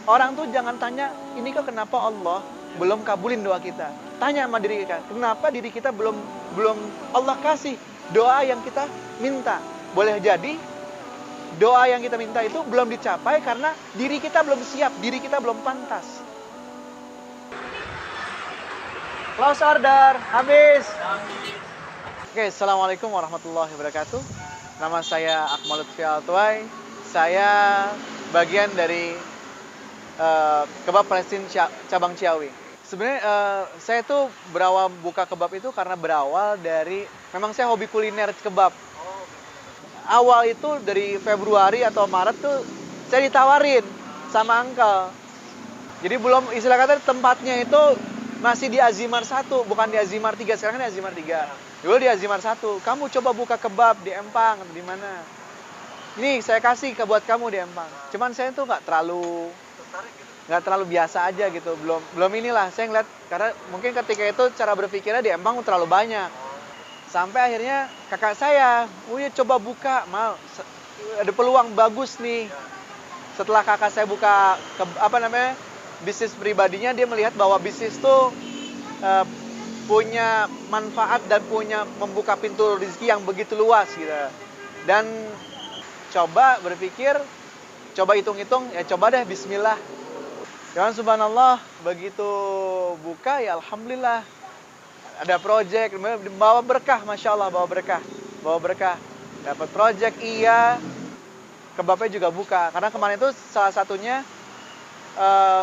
Orang tuh jangan tanya, ini kok kenapa Allah belum kabulin doa kita. Tanya sama diri kita, kenapa diri kita belum belum Allah kasih doa yang kita minta. Boleh jadi doa yang kita minta itu belum dicapai karena diri kita belum siap, diri kita belum pantas. Close order, habis. Oke, Assalamualaikum warahmatullahi wabarakatuh. Nama saya Akmal Lutfi Altway. Saya bagian dari kebab Palestina cabang Ciawi. Sebenarnya saya tuh berawal buka kebab itu karena berawal dari memang saya hobi kuliner kebab. Awal itu dari Februari atau Maret tuh saya ditawarin sama uncle. Jadi belum istilah kata tempatnya itu masih di Azimar 1, bukan di Azimar 3. Sekarang kan di Azimar 3. Dulu di Azimar 1. Kamu coba buka kebab di Empang atau di mana? Nih, saya kasih buat kamu di Empang. Cuman saya tuh nggak terlalu biasa aja gitu. Belum inilah saya ngeliat karena mungkin ketika itu cara berpikirnya di Empang terlalu banyak. Sampai akhirnya kakak saya, ya coba buka, ada peluang bagus nih. Setelah kakak saya buka bisnis pribadinya, dia melihat bahwa bisnis tuh punya manfaat dan punya membuka pintu rezeki yang begitu luas gitu. Dan coba berpikir, coba hitung-hitung, ya coba deh bismillah. Dan subhanallah, begitu buka ya alhamdulillah. Ada project, bawa berkah, Masya Allah, bawa berkah. Dapat project, iya. Kebabnya juga buka. Karena kemarin itu salah satunya,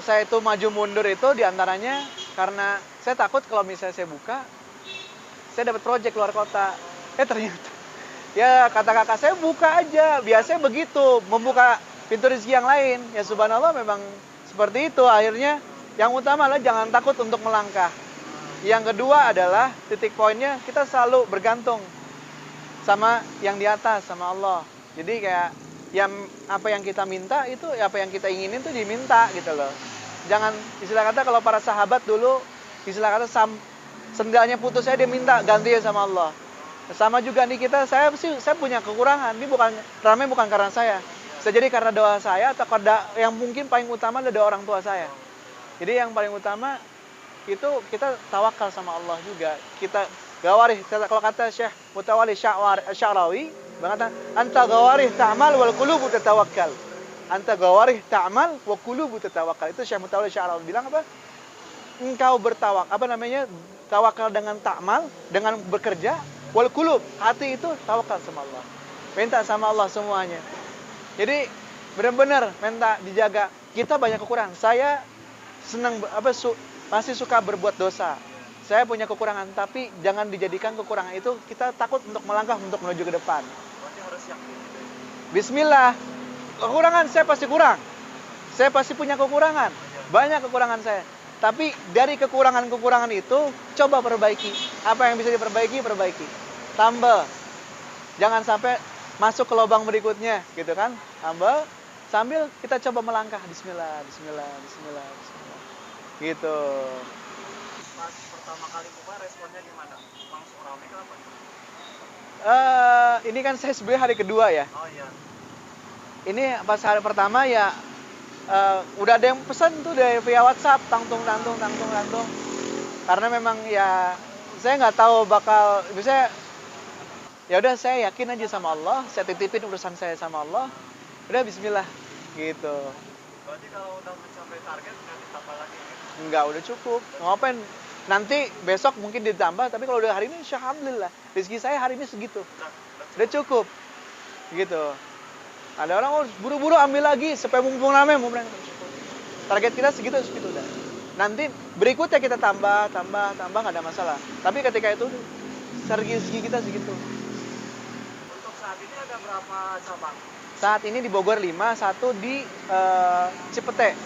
saya itu maju mundur itu diantaranya karena saya takut kalau misalnya saya buka, saya dapat project luar kota. Ternyata, ya kata kakak saya buka aja. Biasanya begitu, membuka pintu rezeki yang lain. Ya subhanallah memang seperti itu. Akhirnya yang utama adalah jangan takut untuk melangkah. Yang kedua adalah titik poinnya kita selalu bergantung sama yang di atas, sama Allah. Jadi kayak apa yang kita minta itu, apa yang kita inginin itu diminta gitu loh. Jangan istilah kata kalau para sahabat dulu istilah kata sendalnya putus saya dia minta gantinya sama Allah. Sama juga nih saya punya kekurangan. Ini ramai bukan karena saya. Bisa jadi karena doa saya atau karena yang mungkin paling utama adalah doa orang tua saya. Jadi yang paling utama itu kita tawakal sama Allah juga. Kita gawarih, kalau kata Syekh Mutawalli Sya'rawi, berkata, "Anta gawarih ta'mal wal qulubu tatawakkal." Anta gawarih ta'mal wa qulubu tatawakkal. Itu Syekh Mutawalli Sya'rawi bilang apa? Engkau tawakal dengan ta'mal, dengan bekerja, wal qulub, hati itu tawakal sama Allah. Minta sama Allah semuanya. Jadi benar-benar minta dijaga. Kita banyak kekurangan. Saya senang masih suka berbuat dosa. Saya punya kekurangan, tapi jangan dijadikan kekurangan itu kita takut untuk melangkah untuk menuju ke depan. Bismillah. Kekurangan saya pasti kurang. Saya pasti punya kekurangan. Banyak kekurangan saya. Tapi dari kekurangan-kekurangan itu coba perbaiki. Apa yang bisa diperbaiki, perbaiki. Tambah. Jangan sampai masuk ke lubang berikutnya, gitu kan? Tambah sambil kita coba melangkah. Bismillah, bismillah, bismillah, bismillah. Gitu. Pas pertama kali buka responnya gimana? Langsung rame ke apa? Ini kan saya sebenarnya hari kedua ya. Oh iya. Ini pas hari pertama ya udah ada yang pesan tuh dari via WhatsApp, tangtung. Karena memang ya saya nggak tahu bisa ya udah saya yakin aja sama Allah, saya titipin urusan saya sama Allah. Udah bismillah gitu. Berarti kalau udah mencapai target nggak ditambah lagi gitu? Enggak, udah cukup. Ngapain? Nanti besok mungkin ditambah, tapi kalau udah hari ini alhamdulillah. Rezeki saya hari ini segitu. Udah cukup. Gitu. Ada orang buru-buru ambil lagi supaya mumpung rame. Target kita segitu udah. Nanti berikutnya kita tambah nggak ada masalah. Tapi ketika itu rezeki kita segitu. Untuk saat ini ada berapa cabang? Saat ini di Bogor 5, satu di Cipete.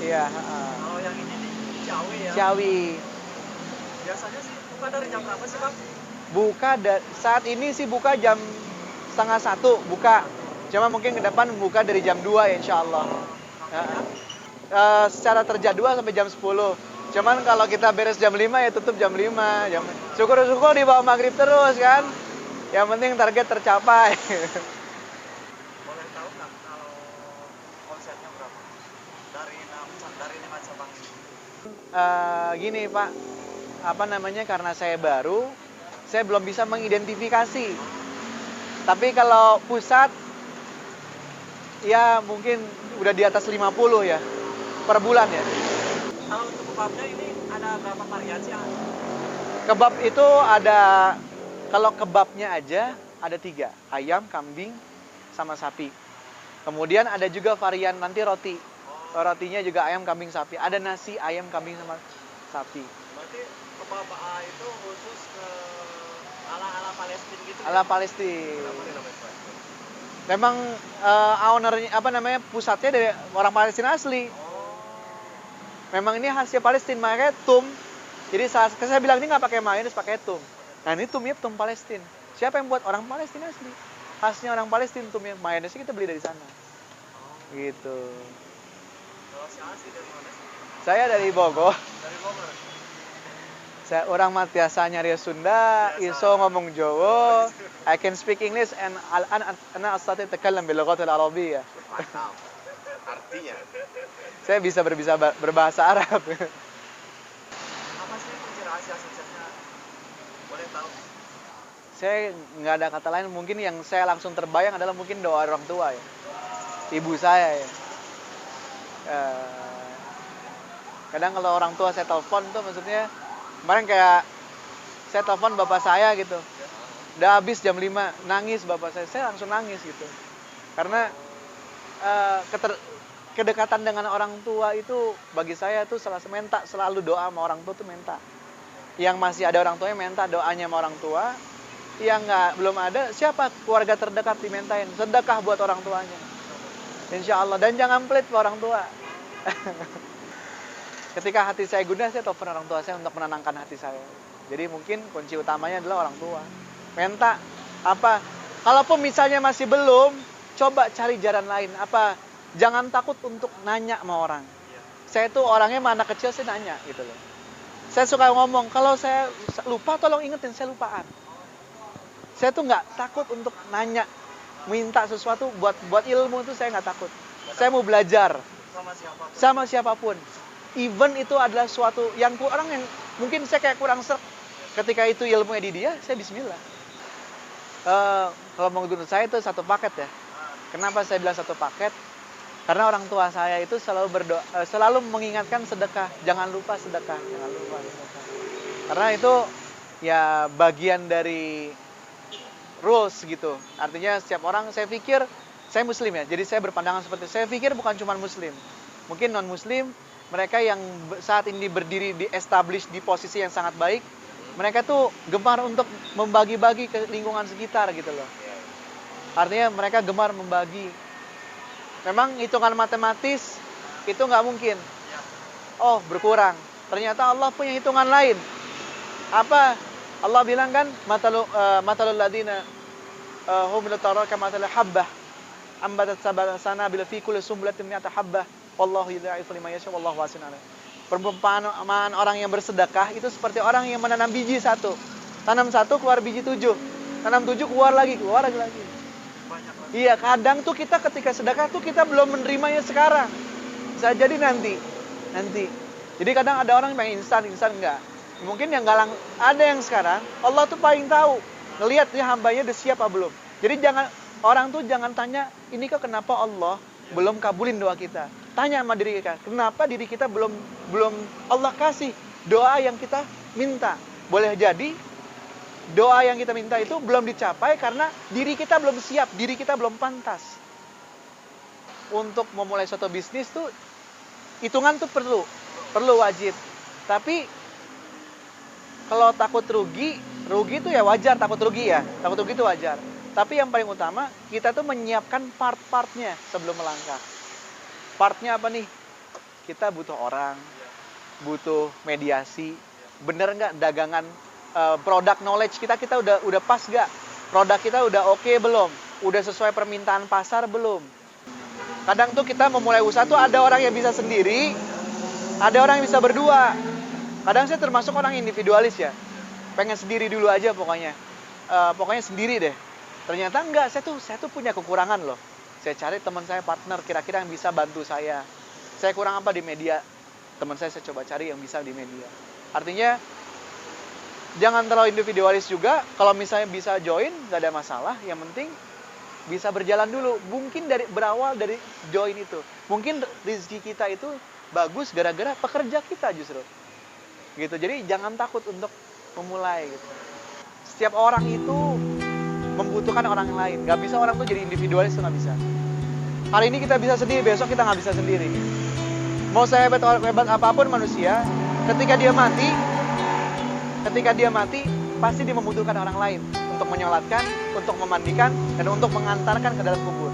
Iya, Kalau yang ini di Ciawi ya? Ciawi. Biasanya sih buka dari jam berapa sih Bang? Saat ini sih buka jam 12:30 buka. Cuma mungkin ke depan buka dari jam 2 ya insya Allah. Secara terjadwal sampai jam 10. Cuman kalau kita beres jam 5 ya tutup jam 5. Syukur-syukur di bawah maghrib terus kan. Yang penting target tercapai. Boleh tahu nggak kalau konsepnya berapa? Dari dari lima cabang ini? Gini Pak, apa namanya, karena saya baru, saya belum bisa mengidentifikasi. Tapi kalau pusat, ya mungkin udah di atas 50 ya, per bulan ya. Kalau untuk kebabnya ini ada berapa variasi? Kebab itu ada, kalau kebabnya aja ada 3, ayam, kambing, sama sapi. Kemudian ada juga varian nanti roti. Rotinya juga ayam, kambing, sapi. Ada nasi, ayam, kambing, sama sapi. Berarti kebab itu khusus ke ala-ala Palestina gitu Ala ya? Palestina. Kenapa dinamain Palestina? Memang ownernya, apa namanya, pusatnya dari orang Palestina asli. Oh, Memang ini khasnya Palestina, makanya tum. Jadi saya bilang ini nggak pakai mayones, pakai tum. Nah ini tumnya tum Palestina. Siapa yang buat? Orang Palestina asli. Khasnya orang Palestina tumnya. Mayonesnya kita beli dari sana. Gitu. kalau si asli dari mana sih? Saya dari Bogor. Dari Bogor. Saya orang Matiasanya Ria Sunda, Biasa. iso ngomong Jawa. I can speak English and ana astati atakallam bil lughat al arabiyyah. Mantap. Artinya Saya bisa berbahasa Arab. apa sih kunci rahasia suksesnya? Boleh tahu? Saya nggak ada kata lain, mungkin yang saya langsung terbayang adalah mungkin doa orang tua ya. Ibu saya ya. Kadang kalau orang tua saya telepon tuh, maksudnya kemarin kayak saya telepon bapak saya gitu. Udah habis jam 5, nangis bapak saya langsung nangis gitu. Karena kedekatan dengan orang tua itu bagi saya tuh selalu doa sama orang tua tuh minta. Yang masih ada orang tuanya minta doanya sama orang tua. Yang belum ada, siapa keluarga terdekat dimintain sedekah buat orang tuanya. Insya Allah. Dan jangan pelit ke orang tua. Ketika hati saya gundah, saya telepon orang tua saya untuk menenangkan hati saya. Jadi mungkin kunci utamanya adalah orang tua. Minta apa? Kalaupun misalnya masih belum, coba cari jalan lain. Apa? Jangan takut untuk nanya sama orang. Saya tuh orangnya mana kecil saya nanya gitu loh. Saya suka ngomong, kalau saya lupa tolong ingetin, saya lupaan. Saya tuh nggak takut untuk nanya, minta sesuatu buat ilmu itu saya nggak takut. Saya mau belajar Sama siapapun. sama siapapun. Even itu adalah suatu yang orang yang mungkin saya kayak kurang serk. Ketika itu ilmunya di dia, saya bismillah. Kalau menurut saya itu satu paket ya. Kenapa saya bilang satu paket? Karena orang tua saya itu selalu mengingatkan sedekah. Jangan lupa sedekah, jangan lupa sedekah. Karena itu ya bagian dari rules gitu. Artinya setiap orang, saya pikir saya muslim ya. Jadi saya berpandangan seperti itu. Saya pikir bukan cuma muslim. Mungkin non muslim, mereka yang saat ini berdiri di establish di posisi yang sangat baik, mereka tuh gemar untuk membagi-bagi ke lingkungan sekitar gitu loh. Artinya mereka gemar membagi. Memang hitungan matematis itu nggak mungkin. Oh, berkurang. Ternyata Allah punya hitungan lain. Apa? Allah bilang kan, matalul ladina hum lataraka matal habbah ambatat sab'a sanabil fi kulli sumbulatin mi'ata habbah wallahu yudha'ifu liman yasha wallahu wasi'un alim. Perumpamaan orang yang bersedekah itu seperti orang yang menanam biji satu. Tanam satu keluar biji 7. Tanam 7 keluar lagi. Banyak lagi. Iya, kadang tuh kita ketika sedekah tuh kita belum menerimanya sekarang. Bisa jadi nanti. Jadi kadang ada orang yang pengen instan enggak. Mungkin yang galang ada yang sekarang Allah tuh paling tahu ngelihat nih hambanya udah siap apa belum. Jadi orang tuh jangan tanya ini kok kenapa Allah belum kabulin doa kita. Tanya sama diri kita, kenapa diri kita belum Allah kasih doa yang kita minta. Boleh jadi doa yang kita minta itu belum dicapai karena diri kita belum siap, diri kita belum pantas. Untuk memulai suatu bisnis tuh hitungan tuh perlu wajib. Tapi kalau takut rugi itu ya wajar takut rugi ya. Takut rugi itu wajar. Tapi yang paling utama, kita tuh menyiapkan part-partnya sebelum melangkah. Partnya apa nih? Kita butuh orang, butuh mediasi. Bener nggak dagangan, produk knowledge kita udah pas nggak? Produk kita udah oke belum? Udah sesuai permintaan pasar belum? Kadang tuh kita memulai usaha tuh ada orang yang bisa sendiri, ada orang yang bisa berdua. Kadang saya termasuk orang individualis ya. Pengen sendiri dulu aja pokoknya. Pokoknya sendiri deh. Ternyata enggak, saya tuh punya kekurangan loh. Saya cari teman saya partner kira-kira yang bisa bantu saya. Saya kurang apa di media? Teman saya coba cari yang bisa di media. Artinya, jangan terlalu individualis juga. Kalau misalnya bisa join, nggak ada masalah. Yang penting bisa berjalan dulu. Mungkin berawal dari join itu. Mungkin rezeki kita itu bagus gara-gara pekerja kita justru. Gitu. Jadi jangan takut untuk memulai gitu. Setiap orang itu membutuhkan orang lain. Gak bisa orang tuh jadi individualis, tuh gak bisa. Hari ini kita bisa sendiri, besok kita gak bisa sendiri. Mau sehebat apapun manusia, ketika dia mati, pasti dia membutuhkan orang lain untuk menyolatkan, untuk memandikan, dan untuk mengantarkan ke dalam kubur.